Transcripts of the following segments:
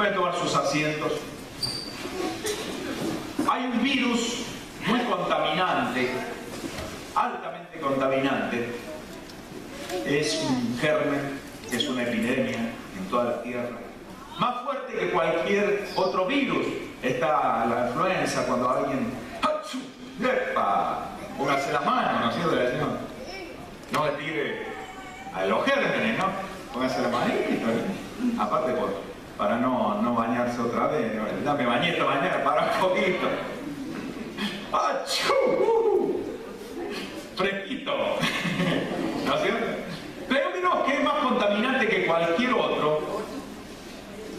Pueden tomar sus asientos. Hay un virus muy contaminante, altamente contaminante. Es un germen, es una epidemia en toda la Tierra. Más fuerte que cualquier otro virus. Está la influenza, cuando alguien... ¡Epa! Póngase las manos, ¿no es cierto? No le tire a los gérmenes, ¿no? Póngase las manitas. Aparte, para no bañarse otra vez. Ya me bañé esta mañana, para un poquito. ¡Achú! Fresquito. ¿No es cierto? Pero miremos que es más contaminante que cualquier otro,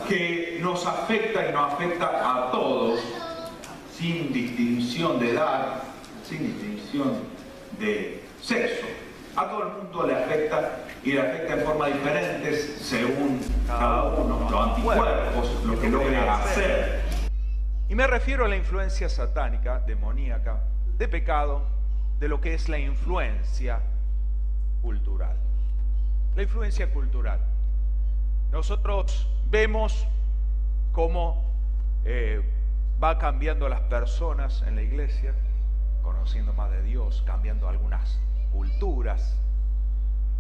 que nos afecta y nos afecta a todos, sin distinción de edad, sin distinción de sexo. A todo el mundo le afecta, y le afecta en forma diferentes según cada uno, los anticuerpos, lo que logre hacer. Y me refiero a la influencia satánica, demoníaca, de pecado, de lo que es la influencia cultural. La influencia cultural. Nosotros vemos cómo va cambiando las personas en la iglesia, conociendo más de Dios, cambiando algunas culturas.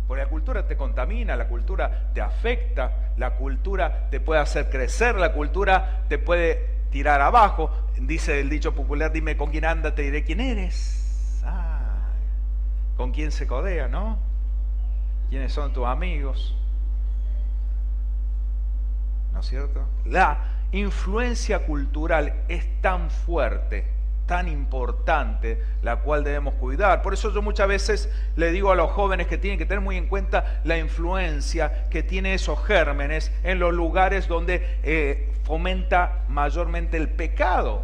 Porque la cultura te contamina, la cultura te afecta, la cultura te puede hacer crecer, la cultura te puede tirar abajo. Dice el dicho popular, dime con quién anda, te diré quién eres. Con quién se codea, ¿no? ¿Quiénes son tus amigos? ¿No es cierto? La influencia cultural es tan fuerte, tan importante, la cual debemos cuidar. Por eso yo muchas veces le digo a los jóvenes que tienen que tener muy en cuenta la influencia que tiene esos gérmenes en los lugares donde fomenta mayormente el pecado.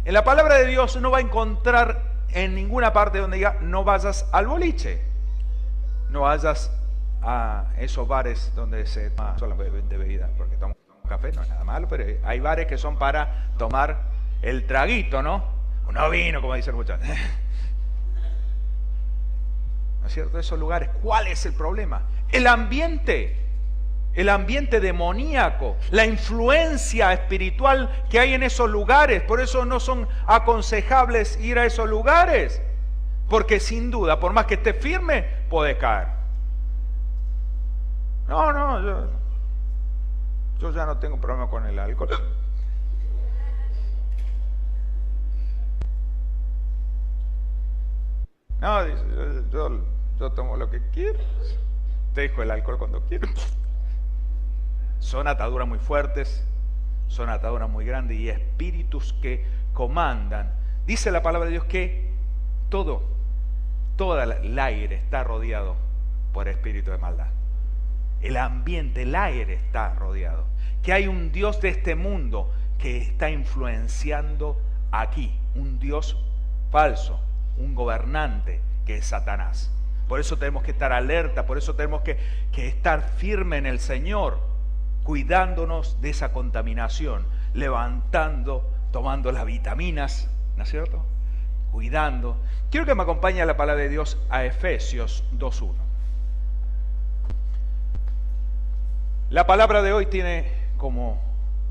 En la palabra de Dios no va a encontrar en ninguna parte donde diga no vayas al boliche, no vayas a esos bares donde se toma solamente bebida, porque toma café, no es nada malo, pero hay bares que son para tomar el traguito, ¿no? No vino, como dicen muchos. ¿No es cierto? Esos lugares, ¿cuál es el problema? El ambiente demoníaco, la influencia espiritual que hay en esos lugares. Por eso no son aconsejables ir a esos lugares, porque sin duda, por más que estés firme, puedes caer. No, yo ya no tengo problema con el alcohol. No, dice, yo tomo lo que quiero, te dejo el alcohol cuando quiero. Son ataduras muy fuertes, son ataduras muy grandes y espíritus que comandan. Dice la palabra de Dios que todo el aire está rodeado por espíritu de maldad. El ambiente, el aire está rodeado. Que hay un Dios de este mundo que está influenciando aquí, un Dios falso, un gobernante que es Satanás. Por eso tenemos que estar alerta, por eso tenemos que estar firme en el Señor, cuidándonos de esa contaminación, levantando, tomando las vitaminas, ¿no es cierto? Cuidando. Quiero que me acompañe a la palabra de Dios a Efesios 2:1. La palabra de hoy tiene como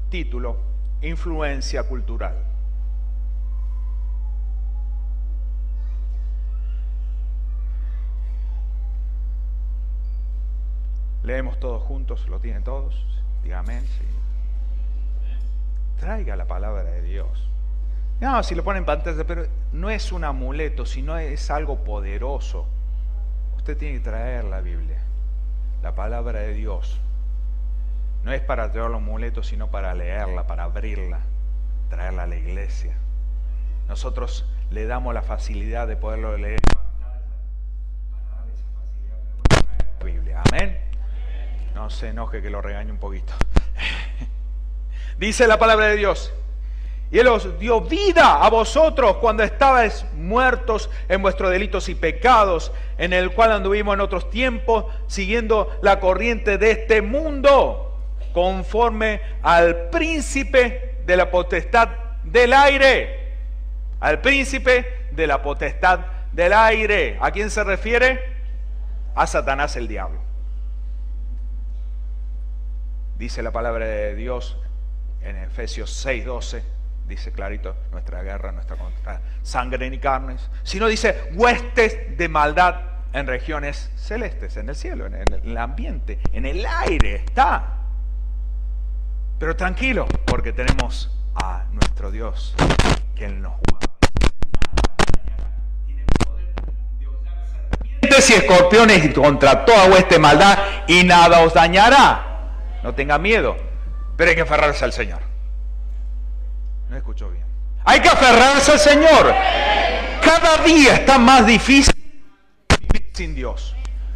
título influencia cultural. Leemos todos juntos, ¿lo tienen todos? Diga amén, sí. Traiga la palabra de Dios. No, si lo ponen en pantalla, pero no es un amuleto, sino es algo poderoso. Usted tiene que traer la Biblia, la palabra de Dios. No es para traer los amuletos, sino para leerla, para abrirla, traerla a la iglesia. Nosotros le damos la facilidad de poderlo leer. La Biblia, amén. No se enoje que lo regañe un poquito. Dice la palabra de Dios: y Él os dio vida a vosotros cuando estabais muertos en vuestros delitos y pecados, en el cual anduvimos en otros tiempos, siguiendo la corriente de este mundo, conforme al príncipe de la potestad del aire. Al príncipe de la potestad del aire. ¿A quién se refiere? A Satanás, el diablo. Dice la palabra de Dios En Efesios 6:12 dice clarito, nuestra guerra no está contra sangre ni carnes, sino dice huestes de maldad en regiones celestes, en el cielo, en el ambiente, en el aire está. Pero tranquilo, porque tenemos a nuestro Dios, que Él nos guarda. Tiene poder de hollar serpientes y escorpiones y contra toda hueste de maldad, y nada os dañará. No tenga miedo, pero hay que aferrarse al Señor. No escuchó bien. Hay que aferrarse al Señor. Cada día está más difícil vivir sin Dios.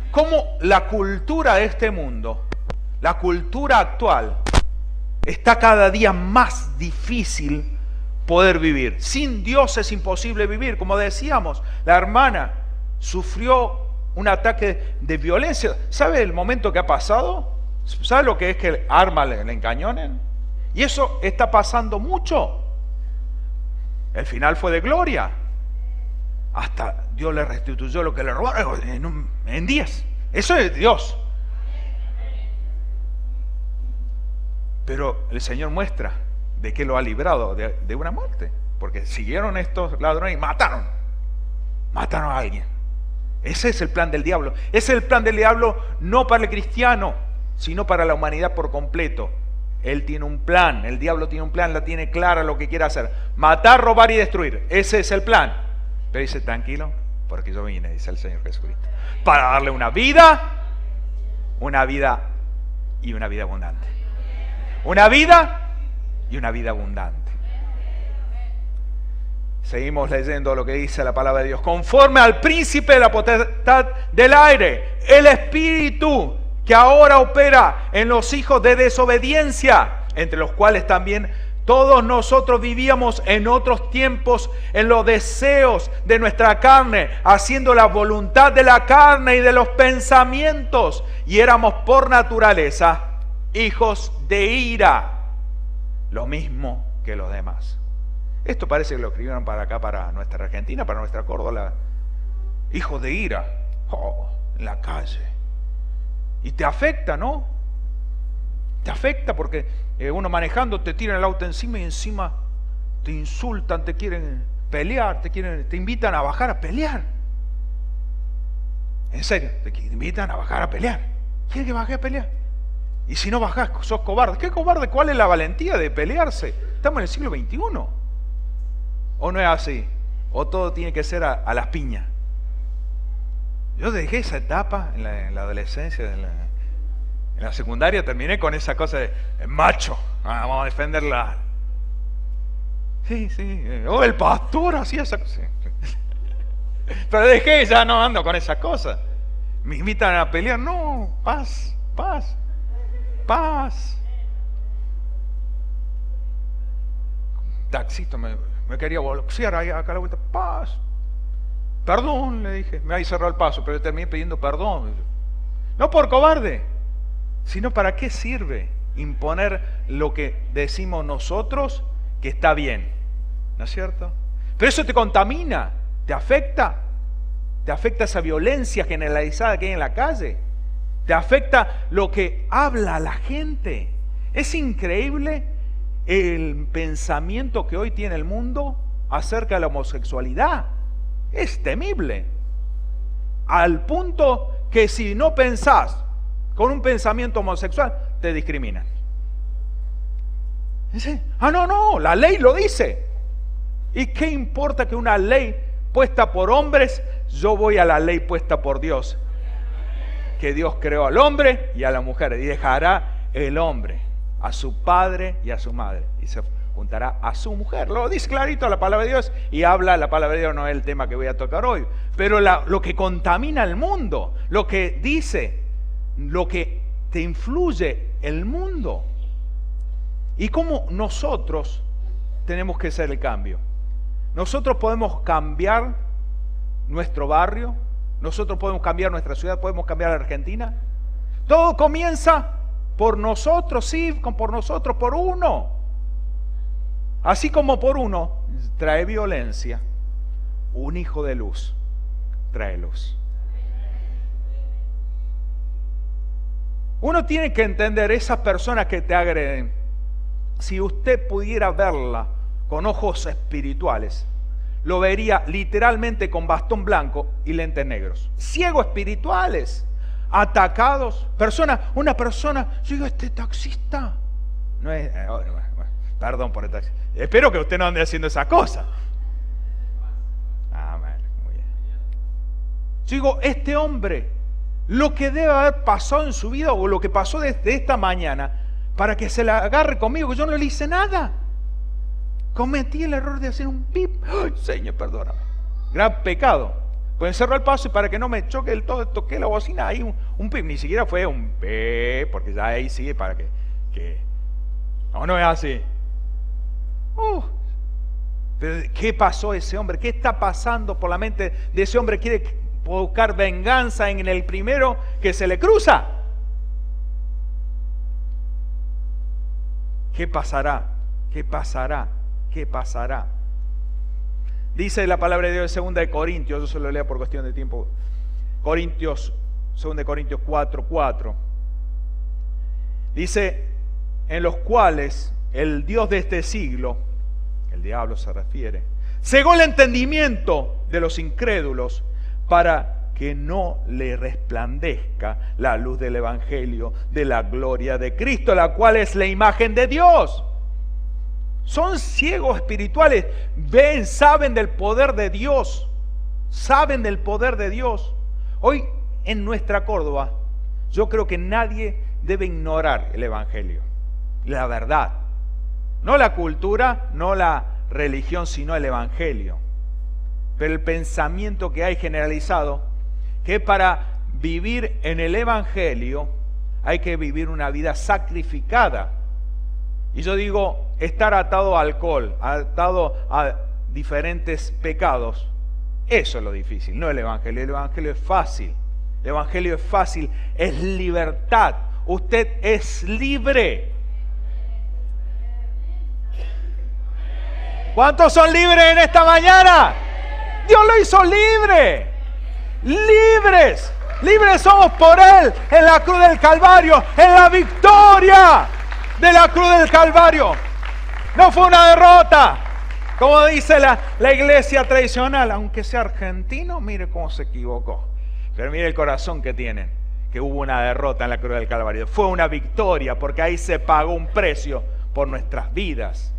Como la cultura de este mundo, la cultura actual, está cada día más difícil poder vivir. Sin Dios es imposible vivir. Como decíamos, la hermana sufrió un ataque de violencia. ¿Sabe el momento que ha pasado? ¿Sabe lo que es que el arma le encañonen? Y eso está pasando mucho. El final fue de gloria. Hasta Dios le restituyó lo que le robaron en 10. Eso es Dios. Pero el Señor muestra de que lo ha librado de una muerte. Porque siguieron estos ladrones y mataron a alguien. Ese es el plan del diablo. Ese es el plan del diablo no para el cristiano, sino para la humanidad por completo. Él tiene un plan, el diablo tiene un plan, la tiene clara lo que quiere hacer. Matar, robar y destruir. Ese es el plan. Pero dice, tranquilo, porque yo vine, dice el Señor Jesucristo, para darle una vida y una vida abundante. Una vida y una vida abundante. Seguimos leyendo lo que dice la palabra de Dios. Conforme al príncipe de la potestad del aire, el espíritu que ahora opera en los hijos de desobediencia, entre los cuales también todos nosotros vivíamos en otros tiempos en los deseos de nuestra carne, haciendo la voluntad de la carne y de los pensamientos, y éramos por naturaleza hijos de ira, lo mismo que los demás. Esto parece que lo escribieron para acá, para nuestra Argentina, para nuestra Córdoba. Hijos de ira, en la calle. Y te afecta, ¿no? Te afecta porque uno manejando te tiran el auto encima y encima te insultan, te quieren pelear, te invitan a bajar a pelear. En serio, te invitan a bajar a pelear. ¿Quieren que baje a pelear? Y si no bajás, sos cobarde. ¿Qué cobarde? ¿Cuál es la valentía de pelearse? Estamos en el siglo XXI. ¿O no es así? ¿O todo tiene que ser a las piñas? Yo dejé esa etapa en la adolescencia, en la secundaria, terminé con esa cosa de macho, vamos a defenderla. Sí, el pastor hacía esa cosa. Pero dejé, ya no ando con esa cosa. Me invitan a pelear, no, paz. Taxito me quería boxear ahí acá a la vuelta, paz. Perdón, le dije, me había cerrado el paso, pero terminé pidiendo perdón. No por cobarde, sino para qué sirve imponer lo que decimos nosotros que está bien, ¿no es cierto? Pero eso te contamina, te afecta esa violencia generalizada que hay en la calle, te afecta lo que habla la gente. Es increíble el pensamiento que hoy tiene el mundo acerca de la homosexualidad. Es temible, al punto que si no pensás con un pensamiento homosexual, te discriminan. Dice, no, la ley lo dice. ¿Y qué importa que una ley puesta por hombres? Yo voy a la ley puesta por Dios, que Dios creó al hombre y a la mujer, y dejará el hombre a su padre y a su madre, y se juntará a su mujer. Lo dice clarito la palabra de Dios, y habla la palabra de Dios, no es el tema que voy a tocar hoy, pero lo que contamina el mundo, lo que dice, lo que te influye el mundo, y cómo nosotros tenemos que hacer el cambio. Nosotros podemos cambiar nuestro barrio, nosotros podemos cambiar nuestra ciudad, podemos cambiar la Argentina. Todo comienza por nosotros, sí, por nosotros, por uno. Así como por uno trae violencia, un hijo de luz trae luz. Uno tiene que entender, esas personas que te agreden, si usted pudiera verla con ojos espirituales, lo vería literalmente con bastón blanco y lentes negros. Ciegos espirituales, atacados. Una persona, yo digo, este taxista no es... perdón por el taxista. Espero que usted no ande haciendo esa cosa. Amén. Muy bien. Yo digo, este hombre, lo que debe haber pasado en su vida o lo que pasó desde esta mañana para que se la agarre conmigo, que yo no le hice nada. Cometí el error de hacer un pip. ¡Ay, Señor, perdóname! Gran pecado. Pues cerró el paso y para que no me choque del todo, toqué la bocina ahí un pip. Ni siquiera fue un pip, porque ya ahí sigue para que no es así. Pero ¿qué pasó ese hombre? ¿Qué está pasando por la mente de ese hombre? Quiere buscar venganza en el primero que se le cruza. ¿Qué pasará? ¿Qué pasará? ¿Qué pasará? Dice la palabra de Dios en 2 de Corintios, yo se lo leo por cuestión de tiempo. 2 de Corintios 4:4. Dice, en los cuales el Dios de este siglo, el diablo se refiere, cegó el entendimiento de los incrédulos para que no le resplandezca la luz del Evangelio de la gloria de Cristo, la cual es la imagen de Dios. Son ciegos espirituales, ven, saben del poder de Dios, saben del poder de Dios. Hoy en nuestra Córdoba, yo creo que nadie debe ignorar el Evangelio, la verdad. No la cultura, no la religión, sino el Evangelio. Pero el pensamiento que hay generalizado, que para vivir en el Evangelio hay que vivir una vida sacrificada. Y yo digo, estar atado a alcohol, atado a diferentes pecados, eso es lo difícil, no el Evangelio. El Evangelio es fácil, el Evangelio es fácil, es libertad. Usted es libre. ¿Cuántos son libres en esta mañana? Dios lo hizo libre. Libres. Libres somos por Él en la cruz del Calvario, en la victoria de la cruz del Calvario. No fue una derrota, como dice la iglesia tradicional, aunque sea argentino, mire cómo se equivocó. Pero mire el corazón que tienen, que hubo una derrota en la cruz del Calvario. Fue una victoria, porque ahí se pagó un precio por nuestras vidas.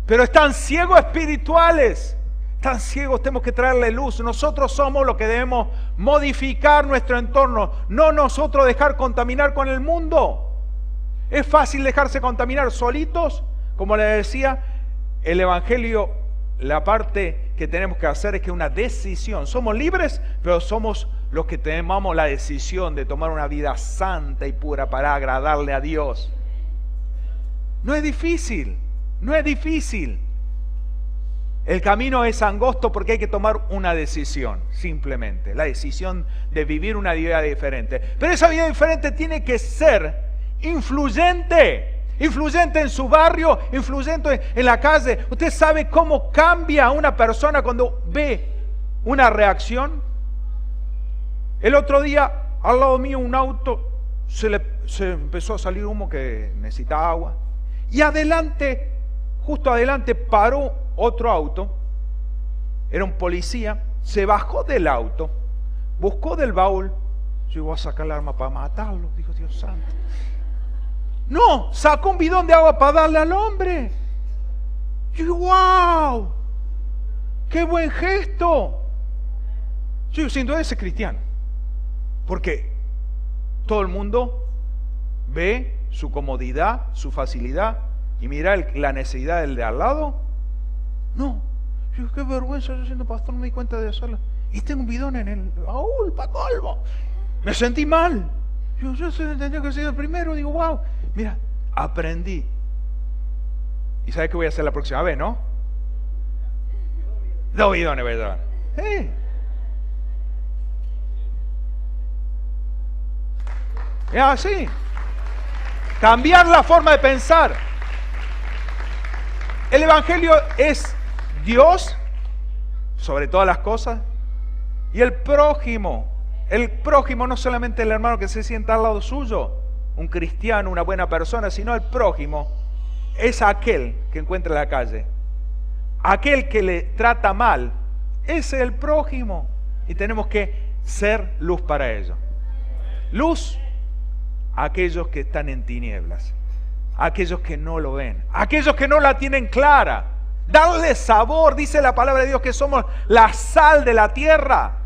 Pero están ciegos espirituales, están ciegos, tenemos que traerle luz. Nosotros somos los que debemos modificar nuestro entorno, no nosotros dejar contaminar con el mundo. Es fácil dejarse contaminar solitos, como les decía, el Evangelio, la parte que tenemos que hacer es que una decisión, somos libres, pero somos los que tomamos la decisión de tomar una vida santa y pura para agradarle a Dios. No es difícil, no es difícil. El camino es angosto porque hay que tomar una decisión, simplemente. La decisión de vivir una vida diferente. Pero esa vida diferente tiene que ser influyente. Influyente en su barrio, influyente en la calle. ¿Usted sabe cómo cambia a una persona cuando ve una reacción? El otro día, al lado mío, un auto, se empezó a salir humo que necesitaba agua. Y adelante, justo adelante, paró otro auto. Era un policía. Se bajó del auto, buscó del baúl. Yo voy a sacar el arma para matarlo, dijo Dios santo. No, sacó un bidón de agua para darle al hombre. Yo digo, wow, qué buen gesto. Yo digo, sin duda ese cristiano. Porque todo el mundo ve su comodidad, su facilidad, y mira la necesidad del de al lado. No, yo qué vergüenza, yo siendo pastor no me di cuenta de hacerlo. Y tengo un bidón en el baúl para colmo. Me sentí mal. Yo tenía que ser el primero. Digo, wow, mira, aprendí. ¿Y sabes qué voy a hacer la próxima vez, no? 2 bidones voy a dar. Es así. Cambiar la forma de pensar. El Evangelio es Dios sobre todas las cosas y el prójimo. El prójimo no solamente el hermano que se sienta al lado suyo, un cristiano, una buena persona, sino el prójimo es aquel que encuentra en la calle, aquel que le trata mal, ese es el prójimo, y tenemos que ser luz para ellos. Luz a aquellos que están en tinieblas, a aquellos que no lo ven, a aquellos que no la tienen clara. Darle sabor, dice la palabra de Dios, que somos la sal de la tierra.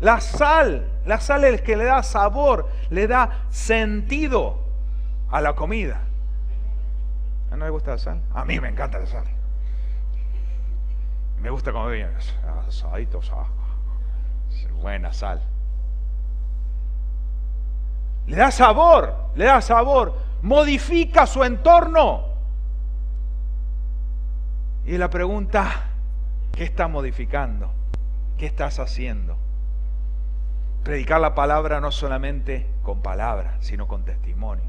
La sal es el que le da sabor, le da sentido a la comida. ¿A no le gusta la sal? A mí me encanta la sal. Me gusta comer bien, asaditos, buena sal. Le da sabor, modifica su entorno. Y la pregunta, ¿qué estás modificando? ¿Qué estás haciendo? Predicar la palabra no solamente con palabras, sino con testimonio.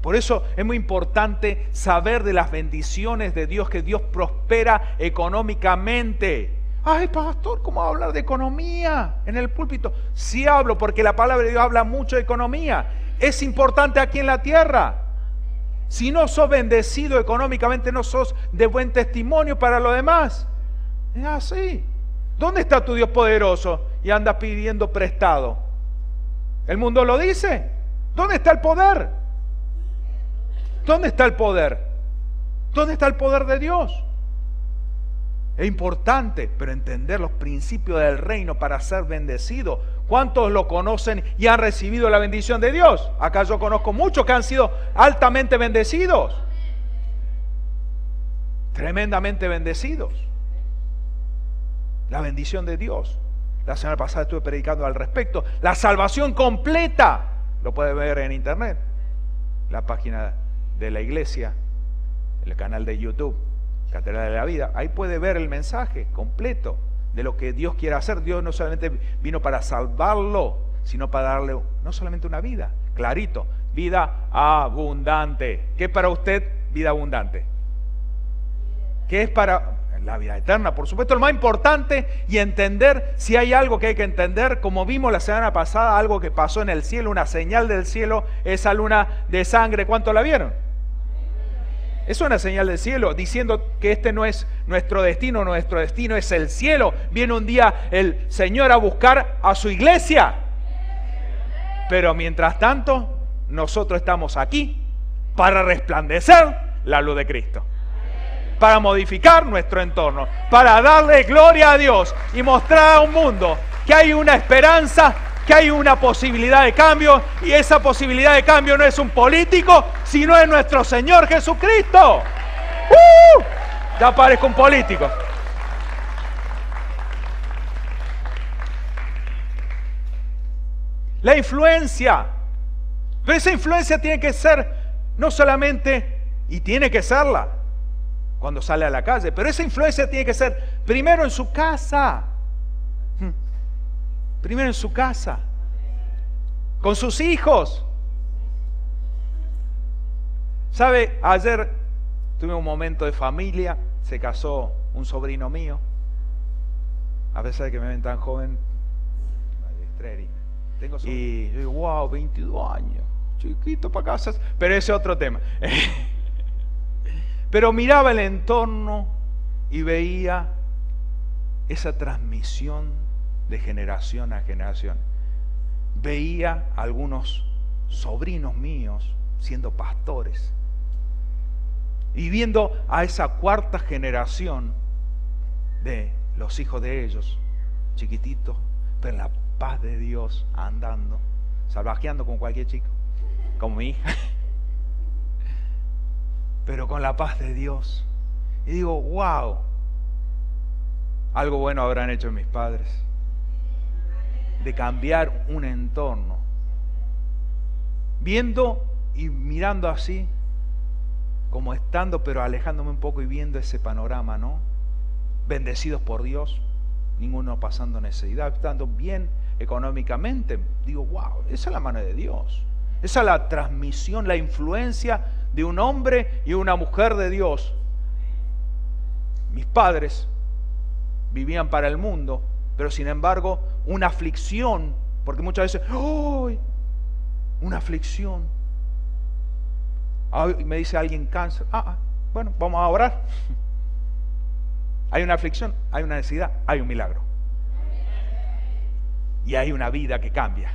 Por eso es muy importante saber de las bendiciones de Dios, que Dios prospera económicamente. Ay, pastor, ¿cómo va a hablar de economía en el púlpito? Sí hablo, porque la palabra de Dios habla mucho de economía. Es importante aquí en la tierra. Si no sos bendecido económicamente, no sos de buen testimonio para los demás. Es así. ¿Dónde está tu Dios poderoso y andas pidiendo prestado? ¿El mundo lo dice? ¿Dónde está el poder? ¿Dónde está el poder? ¿Dónde está el poder de Dios? Es importante, pero entender los principios del reino para ser bendecido. ¿Cuántos lo conocen y han recibido la bendición de Dios? Acá yo conozco muchos que han sido altamente bendecidos. Tremendamente bendecidos. La bendición de Dios. La semana pasada estuve predicando al respecto. La salvación completa. Lo puede ver en internet. La página de la iglesia. El canal de YouTube. Catedral de la Vida. Ahí puede ver el mensaje completo de lo que Dios quiere hacer. Dios no solamente vino para salvarlo, sino para darle no solamente una vida, clarito, vida abundante. ¿Qué es para usted vida abundante? ¿Qué es para la vida eterna? Por supuesto, lo más importante, y entender si hay algo que hay que entender, como vimos la semana pasada, algo que pasó en el cielo, una señal del cielo, esa luna de sangre. ¿Cuánto la vieron? Es una señal del cielo, diciendo que este no es nuestro destino es el cielo. Viene un día el Señor a buscar a su iglesia. Pero mientras tanto, nosotros estamos aquí para resplandecer la luz de Cristo. Para modificar nuestro entorno, para darle gloria a Dios y mostrar a un mundo que hay una esperanza, que hay una posibilidad de cambio, y esa posibilidad de cambio no es un político, sino es nuestro Señor Jesucristo. Ya parezco un político. La influencia. Pero esa influencia tiene que ser no solamente, y tiene que serla cuando sale a la calle, pero esa influencia tiene que ser primero en su casa. Primero en su casa, con sus hijos. ¿Sabe? Ayer tuve un momento de familia, se casó un sobrino mío, a pesar de que me ven tan joven, y yo digo, wow, 22 años, chiquito para casas, pero ese es otro tema. Pero miraba el entorno y veía esa transmisión de generación a generación. Veía a algunos sobrinos míos siendo pastores y viendo a esa cuarta generación de los hijos de ellos, chiquititos, pero en la paz de Dios, andando, salvajeando con cualquier chico, como mi hija, pero con la paz de Dios. Y digo, wow, algo bueno habrán hecho mis padres, de cambiar un entorno, viendo y mirando así, como estando, pero alejándome un poco y viendo ese panorama, ¿no? Bendecidos por Dios, ninguno pasando necesidad, estando bien económicamente. Digo, wow, esa es la mano de Dios, esa es la transmisión, la influencia de un hombre y una mujer de Dios. Mis padres vivían para el mundo, pero sin embargo una aflicción, porque muchas veces, ¡oh!, una aflicción. Me dice alguien cáncer. Bueno, vamos a orar. Hay una aflicción, hay una necesidad, hay un milagro. Y hay una vida que cambia.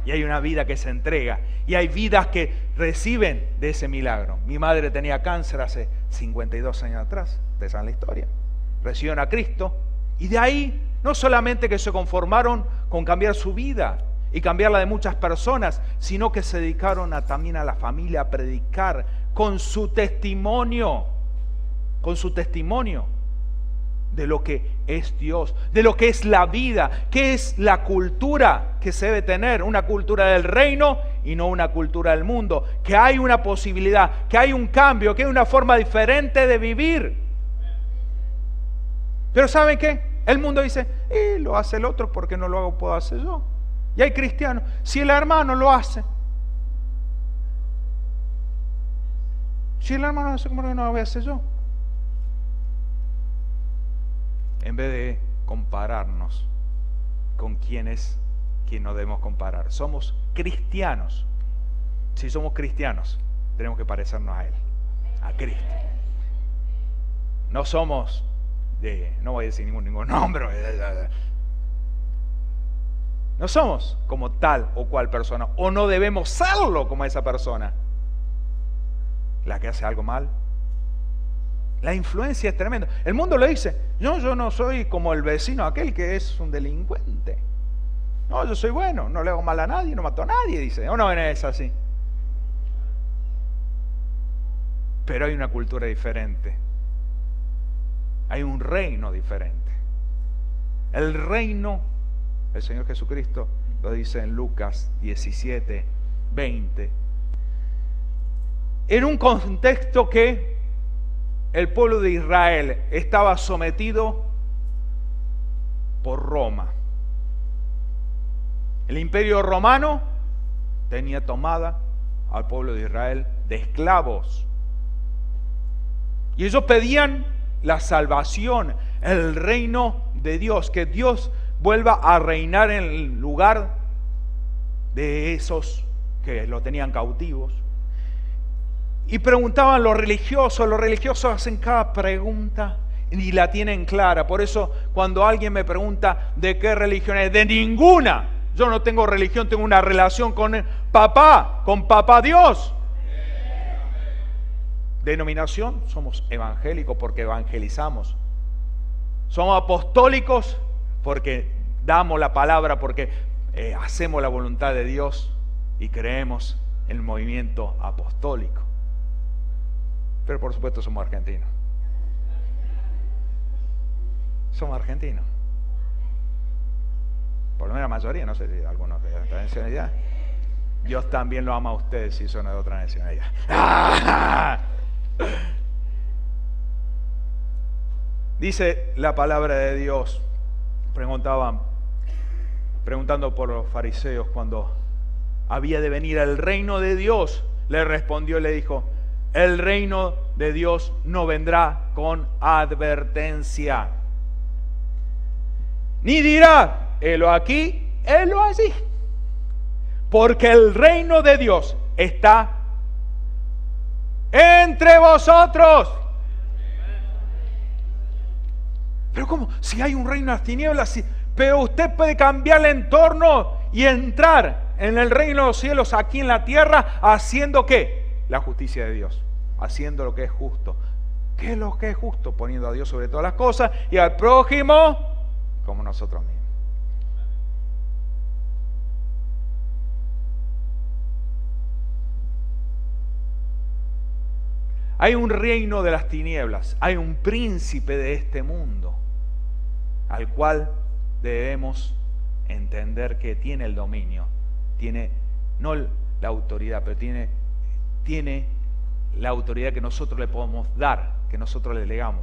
Y hay una vida que se entrega. Y hay vidas que reciben de ese milagro. Mi madre tenía cáncer hace 52 años atrás. Ustedes saben la historia. Recibieron a Cristo. Y de ahí, no solamente que se conformaron con cambiar su vida y cambiar la de muchas personas, sino que se dedicaron también a la familia a predicar con su testimonio. Con su testimonio de lo que es Dios, de lo que es la vida, que es la cultura que se debe tener, una cultura del reino y no una cultura del mundo, que hay una posibilidad, que hay un cambio, que hay una forma diferente de vivir. Pero ¿saben qué? El mundo dice, lo hace el otro, porque no lo puedo hacer yo. Y hay cristianos, si el hermano lo hace, si el hermano lo hace, ¿cómo no lo voy a hacer yo? En vez de compararnos con quien nos debemos comparar. Somos cristianos. Si somos cristianos, tenemos que parecernos a Él, a Cristo. No somos no voy a decir ningún nombre. No somos como tal o cual persona, o no debemos serlo como esa persona. La que hace algo mal. La influencia es tremenda. El mundo le dice, yo no soy como el vecino aquel que es un delincuente. No, yo soy bueno, no le hago mal a nadie, no mato a nadie, dice. ¿O no es así? Pero hay una cultura diferente. Hay un reino diferente. El reino, el Señor Jesucristo lo dice en Lucas 17, 20. En un contexto que el pueblo de Israel estaba sometido por Roma. El imperio romano tenía tomada al pueblo de Israel de esclavos. Y ellos pedían la salvación, el reino de Dios, que Dios vuelva a reinar en el lugar de esos que lo tenían cautivos. Y preguntaban los religiosos hacen cada pregunta y la tienen clara. Por eso cuando alguien me pregunta de qué religión es, de ninguna. Yo no tengo religión, tengo una relación con papá Dios. Denominación, somos evangélicos porque evangelizamos. Somos apostólicos porque damos la palabra, porque hacemos la voluntad de Dios y creemos en el movimiento apostólico. Pero por supuesto somos argentinos. Somos argentinos. Por lo menos la mayoría, no sé si algunos de otra nacionalidad. Dios también lo ama a ustedes si son de otra nacionalidad. ¡Ah! Dice la palabra de Dios, preguntando por los fariseos cuando había de venir el reino de Dios, le respondió y le dijo, el reino de Dios no vendrá con advertencia, ni dirá, helo aquí, helo allí, porque el reino de Dios está entre vosotros. Pero ¿cómo? Si hay un reino de las tinieblas, pero usted puede cambiar el entorno y entrar en el reino de los cielos aquí en la tierra, haciendo ¿qué? La justicia de Dios, haciendo lo que es justo. ¿Qué es lo que es justo? Poniendo a Dios sobre todas las cosas y al prójimo como nosotros mismos. Hay un reino de las tinieblas, hay un príncipe de este mundo, al cual debemos entender que tiene el dominio, tiene no la autoridad, pero tiene la autoridad que nosotros le podemos dar, que nosotros le legamos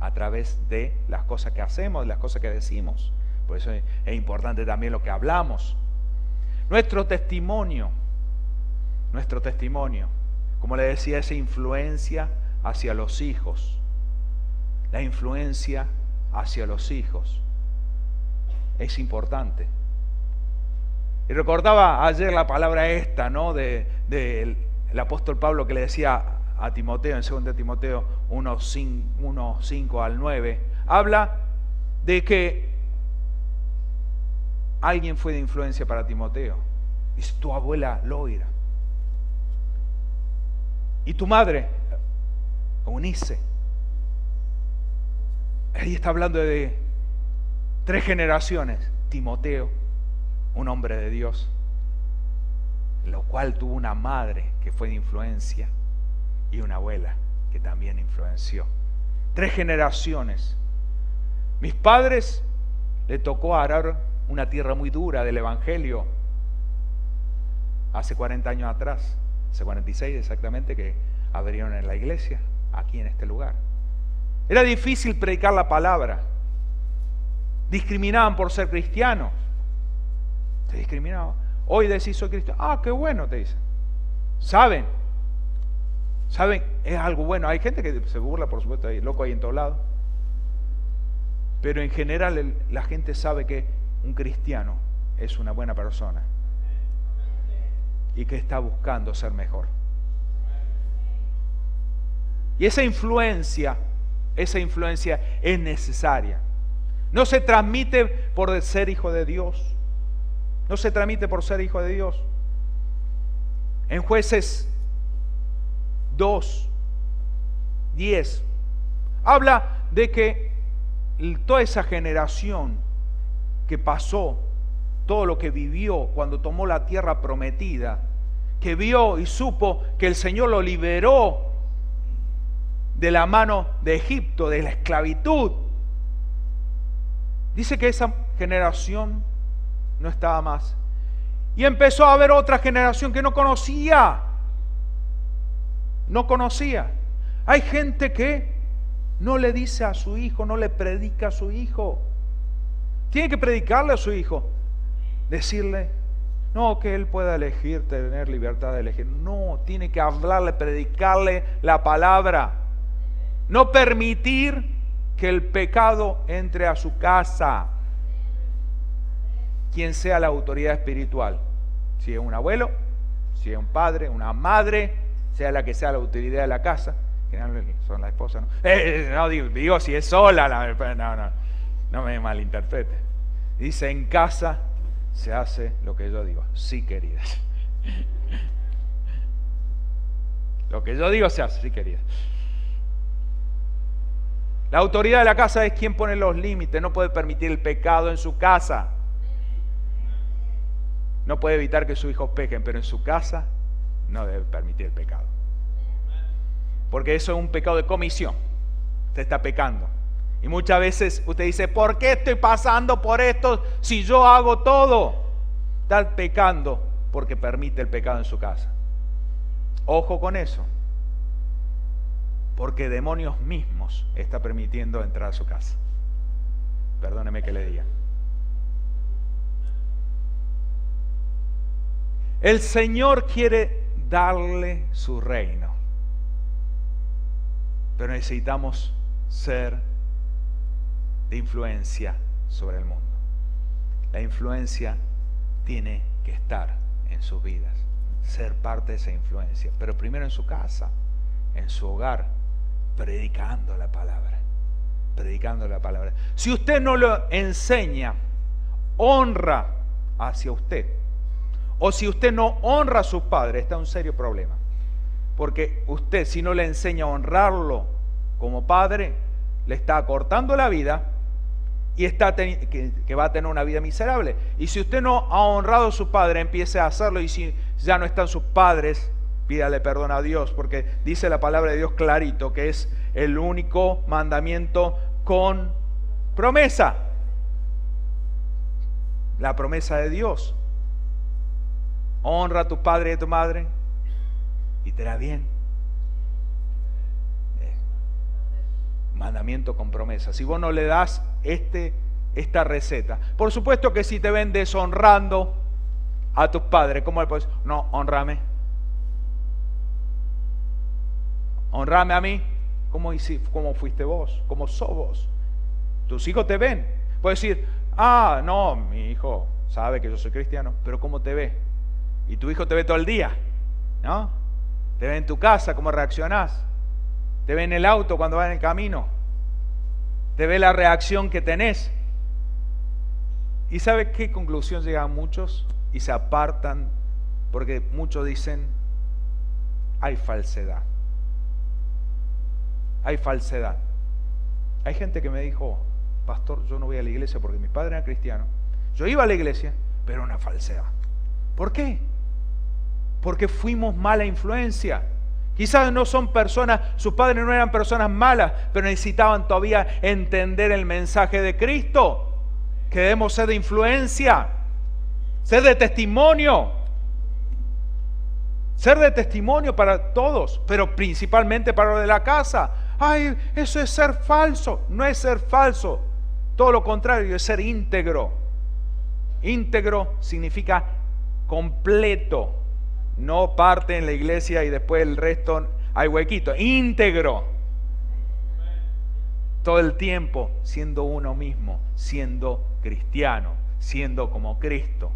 a través de las cosas que hacemos, de las cosas que decimos. Por eso es importante también lo que hablamos. Nuestro testimonio, como le decía, esa influencia hacia los hijos. La influencia hacia los hijos es importante. Y recordaba ayer la palabra esta, ¿no? del apóstol Pablo, que le decía a Timoteo, en 2 Timoteo 1:5 al 9, habla de que alguien fue de influencia para Timoteo. Dice, tu abuela Loira. Y tu madre, Eunice. Ahí está hablando de 3 generaciones. Timoteo, un hombre de Dios, lo cual tuvo una madre que fue de influencia y una abuela que también influenció. 3 generaciones. Mis padres le tocó arar una tierra muy dura del Evangelio hace 40 años atrás, hace 46 exactamente, que abrieron en la iglesia, aquí en este lugar. Era difícil predicar la palabra. Discriminaban por ser cristianos. Te discriminaban. Hoy decís soy cristiano. Ah, qué bueno, te dicen. Saben, es algo bueno. Hay gente que se burla, por supuesto, hay loco ahí en todos lados. Pero en general la gente sabe que un cristiano es una buena persona y que está buscando ser mejor. Y esa influencia es necesaria. No se transmite por ser hijo de Dios. No se transmite por ser hijo de Dios. En Jueces 2:10 habla de que toda esa generación que pasó, todo lo que vivió cuando tomó la tierra prometida, que vio y supo que el Señor lo liberó de la mano de Egipto, de la esclavitud. Dice que esa generación no estaba más. Y empezó a haber otra generación que no conocía. No conocía. Hay gente que no le dice a su hijo, no le predica a su hijo. Tiene que predicarle a su hijo. Decirle, no, que él pueda elegir, tener libertad de elegir. No, tiene que hablarle, predicarle la palabra. No permitir que el pecado entre a su casa. Quien sea la autoridad espiritual. Si es un abuelo, si es un padre, una madre, sea la que sea la autoridad de la casa. Que no son la esposa, ¿no? No digo si es sola, no me malinterprete. Dice, en casa se hace lo que yo digo. Sí, queridas. Lo que yo digo se hace, sí, queridas. La autoridad de la casa es quien pone los límites. No puede permitir el pecado en su casa. No puede evitar que sus hijos pequen, pero en su casa no debe permitir el pecado. Porque eso es un pecado de comisión. Usted está pecando. Y muchas veces usted dice, ¿por qué estoy pasando por esto si yo hago todo? Está pecando porque permite el pecado en su casa. Ojo con eso. Porque demonios mismos está permitiendo entrar a su casa. Perdóneme que le diga. El Señor quiere darle su reino. Pero necesitamos ser de influencia sobre el mundo. La influencia tiene que estar en sus vidas. Ser parte de esa influencia. Pero primero en su casa, en su hogar, predicando la palabra. Predicando la palabra. Si usted no lo enseña, honra hacia usted, o si usted no honra a sus padres, está en un serio problema. Porque usted, si no le enseña a honrarlo como padre, le está acortando la vida y que va a tener una vida miserable. Y si usted no ha honrado a su padre, empiece a hacerlo, y si ya no están sus padres, pídale perdón a Dios, porque dice la palabra de Dios clarito que es el único mandamiento con promesa. La promesa de Dios. Honra a tu padre y a tu madre y te irá bien. Mandamiento con promesa. Si vos no le das esta receta, por supuesto que si te ven deshonrando a tus padres, ¿cómo le puedes? No, honrame. Honrame a mí. ¿Cómo fuiste vos? ¿Cómo sos vos? Tus hijos te ven. Puedes decir, no, mi hijo sabe que yo soy cristiano, pero ¿cómo te ve? Y tu hijo te ve todo el día, ¿no? Te ve en tu casa, cómo reaccionás. Te ve en el auto cuando va en el camino. Te ve la reacción que tenés. ¿Y sabe qué conclusión llegan muchos? Y se apartan porque muchos dicen, hay falsedad. Hay falsedad. Hay gente que me dijo, pastor, yo no voy a la iglesia porque mis padres eran cristianos. Yo iba a la iglesia, pero una falsedad. ¿Por qué? Porque fuimos mala influencia. Quizás no son personas, sus padres no eran personas malas, pero necesitaban todavía entender el mensaje de Cristo. Que debemos ser de influencia, ser de testimonio. Ser de testimonio para todos, pero principalmente para los de la casa. Ay, eso es ser falso. No es ser falso. Todo lo contrario, es ser íntegro. Íntegro significa completo. No parte en la iglesia y después el resto hay huequito. Íntegro. Todo el tiempo siendo uno mismo, siendo cristiano, siendo como Cristo.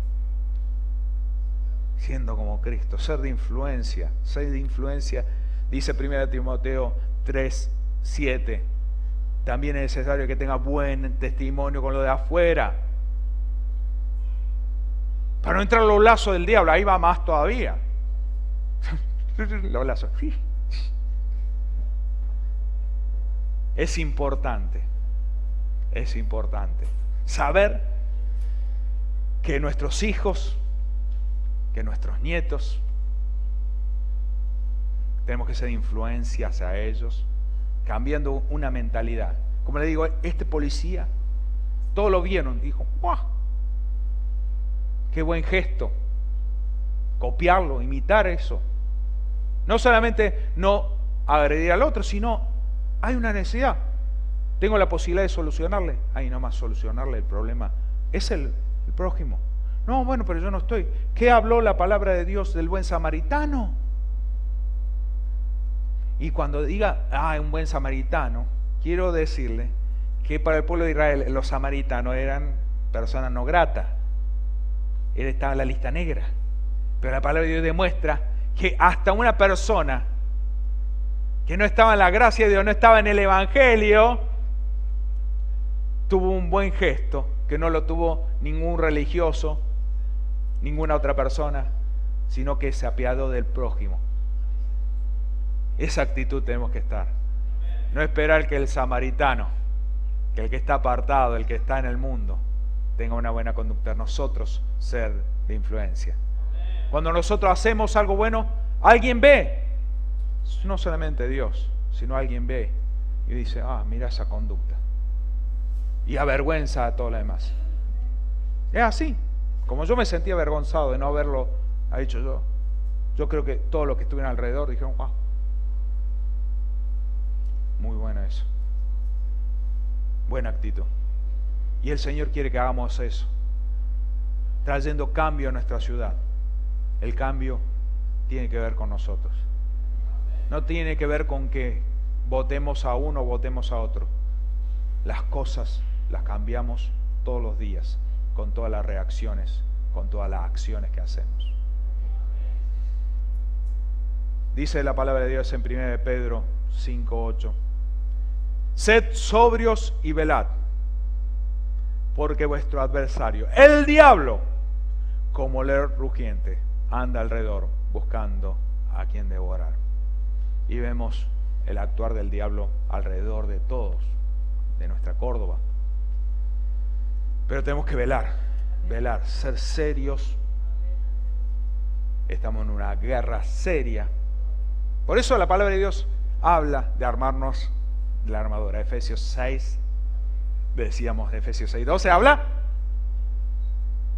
Siendo como Cristo, ser de influencia, dice 1 Timoteo 3:7. También es necesario que tenga buen testimonio con lo de afuera. Para no entrar en los lazos del diablo, ahí va más todavía. Los lazos. Es importante saber que nuestros hijos, que nuestros nietos, tenemos que ser influencia hacia ellos, cambiando una mentalidad. Como le digo, este policía, todos lo vieron, dijo, ¡guau! ¡Qué buen gesto! Copiarlo, imitar eso. No solamente no agredir al otro, sino hay una necesidad. Tengo la posibilidad de solucionarle. Ahí nomás solucionarle el problema. Es el prójimo. No, bueno, pero yo no estoy. ¿Qué habló la palabra de Dios del buen samaritano? Y cuando diga, un buen samaritano, quiero decirle que para el pueblo de Israel los samaritanos eran personas no gratas. Él estaba en la lista negra. Pero la palabra de Dios demuestra que hasta una persona que no estaba en la gracia de Dios, no estaba en el Evangelio, tuvo un buen gesto, que no lo tuvo ningún religioso, ninguna otra persona, sino que se apiadó del prójimo. Esa actitud tenemos que estar. No esperar que el samaritano, que el que está apartado, el que está en el mundo, tenga una buena conducta. Nosotros ser de influencia. Cuando nosotros hacemos algo bueno, alguien ve. No solamente Dios, sino alguien ve y dice, mira esa conducta. Y avergüenza a todo lo demás. Es así. Como yo me sentí avergonzado de no haberlo hecho yo. Yo creo que todos los que estuvieron alrededor dijeron, muy bueno eso. Buena actitud. Y el Señor quiere que hagamos eso. Trayendo cambio a nuestra ciudad. El cambio tiene que ver con nosotros. No tiene que ver con que votemos a uno o votemos a otro. Las cosas las cambiamos todos los días, con todas las reacciones, con todas las acciones que hacemos. Dice la palabra de Dios en 1 Pedro 5:8. Sed sobrios y velad, porque vuestro adversario, el diablo, como león rugiente, anda alrededor buscando a quien devorar. Y vemos el actuar del diablo alrededor de todos, de nuestra Córdoba. Pero tenemos que velar, ser serios. Estamos en una guerra seria. Por eso la palabra de Dios habla de armarnos de la armadura. Efesios 6, decíamos de Efesios 6:12, habla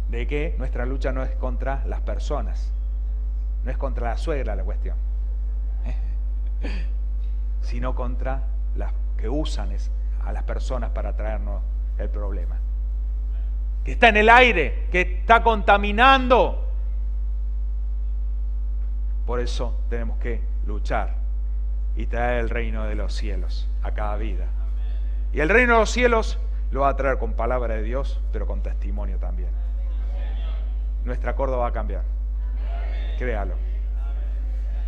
de que nuestra lucha no es contra las personas, no es contra la suegra la cuestión, sino contra las que usan a las personas para traernos el problema. Que está en el aire, que está contaminando. Por eso tenemos que luchar y traer el reino de los cielos a cada vida. Y el reino de los cielos lo va a traer con palabra de Dios, pero con testimonio también. nuestra Córdoba va a cambiar. Créalo.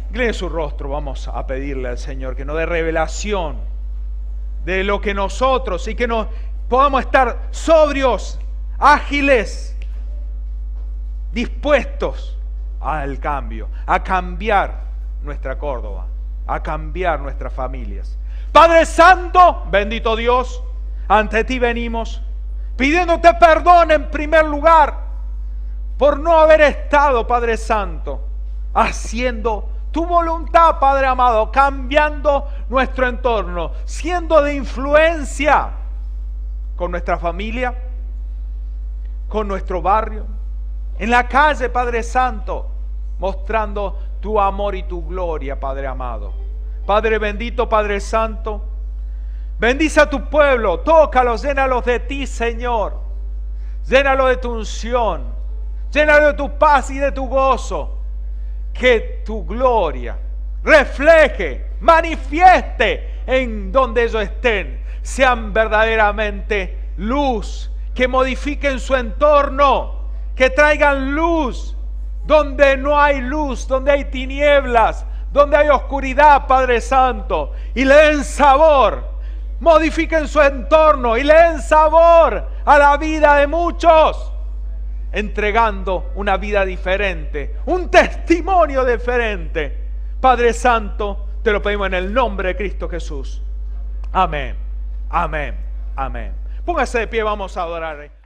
Incline su rostro, vamos a pedirle al Señor que nos dé revelación de lo que nosotros y que nos podamos estar sobrios, ágiles, dispuestos al cambio, a cambiar nuestra Córdoba, a cambiar nuestras familias. Padre Santo, bendito Dios, ante ti venimos pidiéndote perdón en primer lugar por no haber estado, Padre Santo, haciendo tu voluntad, Padre amado, cambiando nuestro entorno, siendo de influencia con nuestra familia, con nuestro barrio, en la calle, Padre Santo, mostrando tu amor y tu gloria, Padre amado. Padre bendito, Padre Santo, bendice a tu pueblo, tócalos, llénalos de ti, Señor. Llénalo de tu unción, llénalo de tu paz y de tu gozo. Que tu gloria refleje, manifieste en donde ellos estén. Sean verdaderamente luz, que modifiquen su entorno, que traigan luz donde no hay luz, donde hay tinieblas, donde hay oscuridad, Padre Santo, y le den sabor, modifiquen su entorno y le den sabor a la vida de muchos, entregando una vida diferente, un testimonio diferente. Padre Santo, te lo pedimos en el nombre de Cristo Jesús. Amén, amén, amén. Póngase de pie, vamos a adorar.